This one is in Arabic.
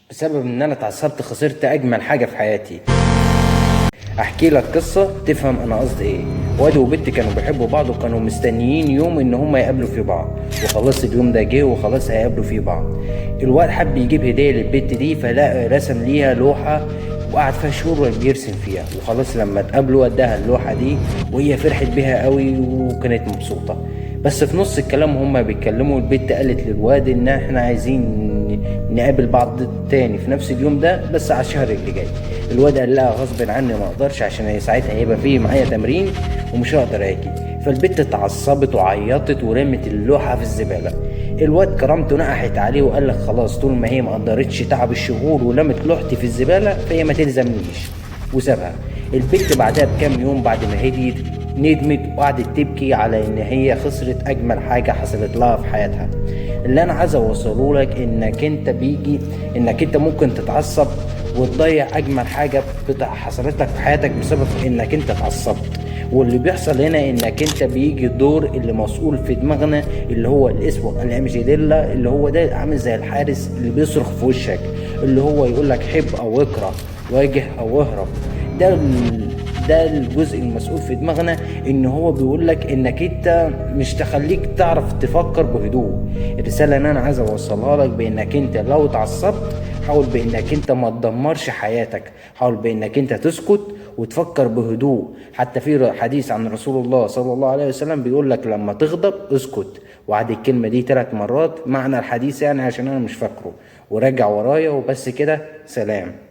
بسبب ان انا اتعصبت خسرت اجمل حاجه في حياتي. احكي لك قصه تفهم انا قصدي ايه. واد وبنت كانوا بيحبوا بعض وكانوا مستنيين يوم ان هما يقابلوا في بعض، وخلاص اليوم ده جه وخلاص هيقابلوا في بعض. الواد حب يجيب هديه للبنت دي، فلا رسم ليها لوحه وقعد فيها شهور بيرسم فيها، وخلاص لما اتقابلوا اداها اللوحه دي وهي فرحت بيها قوي وكانت مبسوطه. بس في نص الكلام هما بيتكلموا البنت قالت للواد ان احنا عايزين نقابل بعض تاني في نفس اليوم ده بس على الشهر اللي جاي. الواد قال لها غصب عني ما اقدرش عشان هي ساعتها هيبقى فيه معايا تمرين ومش هقدر اجي. فالبت اتعصبت وعيطت ورمت اللوحه في الزباله. الواد كرامته نقحت عليه وقال لك خلاص طول ما هي ما قدرتش تعب الشهور ولمت لوحتي في الزباله فهي ما تلزمنيش، وسابها. البت بعدها بكام يوم بعد ما هديت ندمت وقعدت تبكي على ان هي خسرت اجمل حاجه حصلت لها في حياتها. اللي انا عايز اوصله لك انك انت ممكن تتعصب وتضيع اجمل حاجه حصلت لك في حياتك بسبب انك انت اتعصبت. واللي بيحصل هنا انك انت بيجي الدور اللي مسؤول في دماغنا اللي هو الاسود الامجديلا، اللي هو ده عامل زي الحارس اللي بيصرخ في وشك، اللي هو يقول لك حب او اكره، واجه او اهرب. ده ده الجزء المسؤول في دماغنا ان هو بيقول لك انك انت مش تخليك تعرف تفكر بهدوء. الرساله اللي انا عايز اوصلها لك بانك انت لو اتعصبت حاول بانك انت ما تدمرش حياتك، حاول بانك انت تسكت وتفكر بهدوء. حتى في حديث عن رسول الله صلى الله عليه وسلم بيقول لك لما تغضب اسكت، وعد الكلمه دي 3 مرات. معنى الحديث يعني عشان انا مش فاكره، وراجع ورايا وبس كده. سلام.